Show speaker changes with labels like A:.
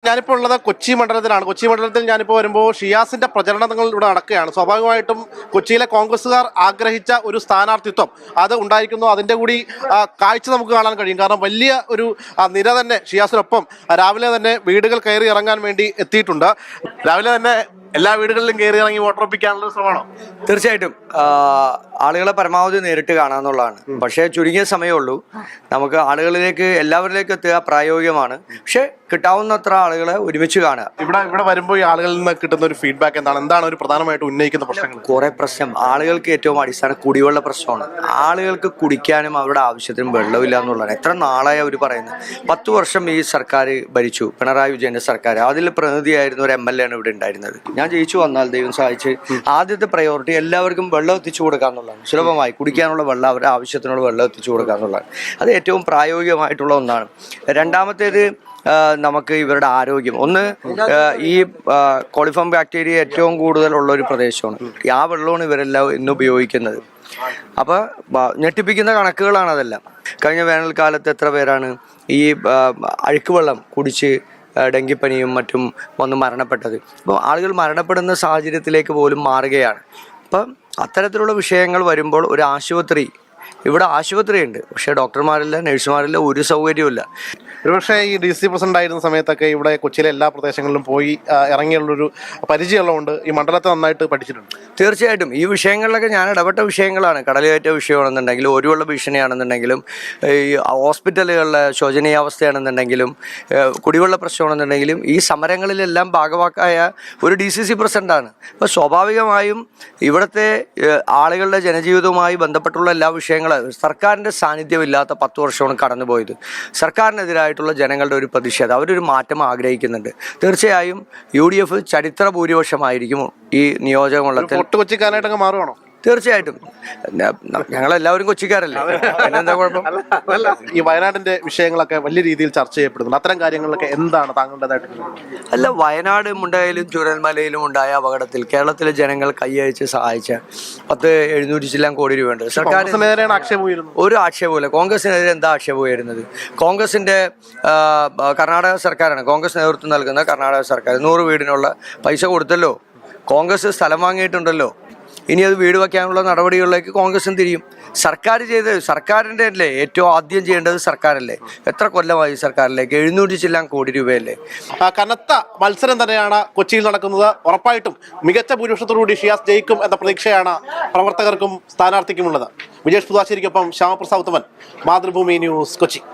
A: ഞാനിപ്പോൾ ഉള്ളത് കൊച്ചി മണ്ഡലത്തിലാണ്. കൊച്ചി മണ്ഡലത്തിൽ ഞാനിപ്പോൾ വരുമ്പോൾ ഷിയാസിന്റെ പ്രചരണങ്ങൾ ഇവിടെ നടക്കുകയാണ്. സ്വാഭാവികമായിട്ടും കൊച്ചിയിലെ കോൺഗ്രസ്സുകാർ ആഗ്രഹിച്ച ഒരു സ്ഥാനാർത്ഥിത്വം അത് ഉണ്ടായിരിക്കുന്നു. അതിന്റെ കൂടി കാഴ്ച നമുക്ക് കാണാൻ കഴിയും. കാരണം വലിയ ഒരു നിര തന്നെ ഷിയാസിനൊപ്പം രാവിലെ തന്നെ വീടുകൾ കയറി ഇറങ്ങാൻ വേണ്ടി എത്തിയിട്ടുണ്ട്. രാവിലെ തന്നെ എല്ലാ വീടുകളിലും കയറി ഇറങ്ങി വോട്ടുറപ്പിക്കാനുള്ള ശ്രമമാണോ?
B: തീർച്ചയായിട്ടും ആളുകളെ പരമാവധി നേരിട്ട് കാണാന്നുള്ളതാണ്. പക്ഷേ ചുരുങ്ങിയ സമയമുള്ളൂ. നമുക്ക് ആളുകളിലേക്ക് എല്ലാവരിലേക്കും എത്തുക പ്രായോഗികമാണ്. പക്ഷെ കിട്ടാവുന്നത്ര ആളുകളെ ഒരുമിച്ച് കാണുക.
A: ഇവിടെ വരുമ്പോൾ ഈ ആളുകളിൽ നിന്ന് കിട്ടുന്ന ഒരു ഫീഡ്ബാക്ക് എന്താണ് ഒരു പ്രധാനമായിട്ട് ഉന്നയിക്കുന്ന പ്രശ്നങ്ങൾ?
B: കുറെ പ്രശ്നം ആളുകൾക്ക് ഏറ്റവും അടിസ്ഥാന കുടിവെള്ള പ്രശ്നമാണ്. ആളുകൾക്ക് കുടിക്കാനും അവരുടെ ആവശ്യത്തിനും വെള്ളമില്ല എന്നുള്ളതാണ്. എത്ര നാളായി അവർ പറയുന്നത്. 10 വർഷം ഈ സർക്കാർ ഭരിച്ചു, പിണറായി വിജയന്റെ സർക്കാർ. അതിൽ പ്രതിനിധിയായിരുന്ന ഒരു MLA ആണ് ഇവിടെ ഉണ്ടായിരുന്നത്. ഞാൻ ജയിച്ചു വന്നാൽ ദൈവം സഹായിച്ച് ആദ്യത്തെ പ്രയോറിറ്റി എല്ലാവർക്കും വെള്ളം എത്തിച്ചു കൊടുക്കുക എന്നുള്ളതാണ്. സുലഭമായി കുടിക്കാനുള്ള വെള്ളം, അവരുടെ ആവശ്യത്തിനുള്ള വെള്ളം എത്തിച്ചു കൊടുക്കുക എന്നുള്ളതാണ്. അത് ഏറ്റവും പ്രായോഗികമായിട്ടുള്ള ഒന്നാണ്. രണ്ടാമത്തേത് നമുക്ക് ഇവരുടെ ആരോഗ്യം. ഒന്ന്, ഈ കോളിഫോം ബാക്ടീരിയ ഏറ്റവും കൂടുതലുള്ള ഒരു പ്രദേശമാണ്. ആ വെള്ളമാണ് ഇവരെല്ലാം ഇന്ന് ഉപയോഗിക്കുന്നത്. അപ്പോൾ ഞെട്ടിപ്പിക്കുന്ന കണക്കുകളാണ് അതെല്ലാം. കഴിഞ്ഞ വേനൽക്കാലത്ത് എത്ര പേരാണ് ഈ അഴുക്ക് വെള്ളം കുടിച്ച് ഡെങ്കിപ്പനിയും മറ്റും വന്ന് മരണപ്പെട്ടത്. അപ്പോൾ ആളുകൾ മരണപ്പെടുന്ന സാഹചര്യത്തിലേക്ക് പോലും മാറുകയാണ്. അപ്പം അത്തരത്തിലുള്ള വിഷയങ്ങൾ വരുമ്പോൾ ഒരു ആശുപത്രി, ഇവിടെ ആശുപത്രിയുണ്ട്, പക്ഷേ ഡോക്ടർമാരില്ല, നഴ്സുമാരില്ല, ഒരു സൗകര്യമില്ല.
A: ഒരുപക്ഷെ ഈ DC പ്രസിഡന്റ് ആയിരുന്ന സമയത്തൊക്കെ ഇവിടെ കൊച്ചിയിലെ എല്ലാ പ്രദേശങ്ങളിലും പോയി ഇറങ്ങിയുള്ളൊരു പരിചയമുള്ളതുകൊണ്ട് ഈ മണ്ഡലത്തെ നന്നായിട്ട് പഠിച്ചിട്ടുണ്ട്.
B: തീർച്ചയായിട്ടും ഈ വിഷയങ്ങളിലൊക്കെ ഞാൻ ഇടപെട്ട വിഷയങ്ങളാണ്. കടലുകയറ്റ വിഷയമാണെന്നുണ്ടെങ്കിലും, ഒരുവെള്ള ഭീഷണിയാണെന്നുണ്ടെങ്കിലും, ഈ ഹോസ്പിറ്റലുകളിലെ ശോചനീയാവസ്ഥയാണെന്നുണ്ടെങ്കിലും, കുടിവെള്ള പ്രശ്നമാണെന്നുണ്ടെങ്കിലും, ഈ സമരങ്ങളിലെല്ലാം ഭാഗവാക്കായ ഒരു DCC പ്രസിഡന്റാണ്. അപ്പോൾ സ്വാഭാവികമായും ഇവിടുത്തെ ആളുകളുടെ ജനജീവിതവുമായി ബന്ധപ്പെട്ടുള്ള എല്ലാ വിഷയങ്ങളും സർക്കാരിൻ്റെ സാന്നിധ്യമില്ലാത്ത 10 വർഷമാണ് കടന്നുപോയത്. സർക്കാരിനെതിരായിട്ടുള്ള ജനങ്ങളുടെ ഒരു പ്രതിഷേധം, അവരൊരു മാറ്റം ആഗ്രഹിക്കുന്നുണ്ട്. തീർച്ചയായും UDF ചരിത്ര ഭൂരിപക്ഷമായിരിക്കും ഈ നിയോജകമണ്ഡലത്തിൽ.
A: കൊച്ചിക്കാനായിട്ടൊക്കെ മാറുവാണോ?
B: തീർച്ചയായിട്ടും ഞങ്ങളെല്ലാവരും കൊച്ചിക്കാരല്ലേ, പിന്നെന്താ കുഴപ്പം?
A: ഈ വയനാടിന്റെ വിഷയങ്ങളൊക്കെ വലിയ രീതിയിൽ ചർച്ച ചെയ്യപ്പെടുന്നു. അത്തരം കാര്യങ്ങളിലൊക്കെ എന്താണ് താങ്കളുടേതായിട്ട്?
B: അല്ല, വയനാട് മുണ്ടയിലും ചുരൽമലയിലും ഉണ്ടായ അപകടത്തിൽ കേരളത്തിലെ ജനങ്ങൾ കൈയഴിച്ച് സഹായിച്ച 700 കോടി രൂപയുണ്ട്. സർക്കാരിനെതിരെ ഒരു ആക്ഷേപമില്ല. കോൺഗ്രസിനെതിരെ എന്താ ആക്ഷേപം വരുന്നത്? കോൺഗ്രസിന്റെ കർണാടക സർക്കാരാണ്, കോൺഗ്രസ് നേതൃത്വം നൽകുന്ന കർണാടക സർക്കാർ 100 വീടിനുള്ള പൈസ കൊടുത്തല്ലോ. കോൺഗ്രസ് സ്ഥലം വാങ്ങിയിട്ടുണ്ടല്ലോ. ഇനി അത് വീട് വയ്ക്കാനുള്ള നടപടികളിലേക്ക് കോൺഗ്രസും തിരിയും. സർക്കാരിൻ്റെ അല്ലേ ഏറ്റവും ആദ്യം ചെയ്യേണ്ടത്? സർക്കാരല്ലേ? എത്ര കൊല്ലമായി സർക്കാരിലേക്ക്? 700 കോടി രൂപയല്ലേ?
A: കനത്ത മത്സരം തന്നെയാണ് കൊച്ചിയിൽ നടക്കുന്നത്. ഉറപ്പായിട്ടും മികച്ച ഭൂരിപക്ഷത്തോടുകൂടി ഷിയാസ് ജയിക്കും എന്ന പ്രതീക്ഷയാണ് പ്രവർത്തകർക്കും സ്ഥാനാർത്ഥിക്കുമുള്ളത്. വിജേഷ് പുതാശ്ശേരിക്കൊപ്പം ശ്യാമപ്രസാദ് ഉത്തമൻ, മാതൃഭൂമി ന്യൂസ്, കൊച്ചി.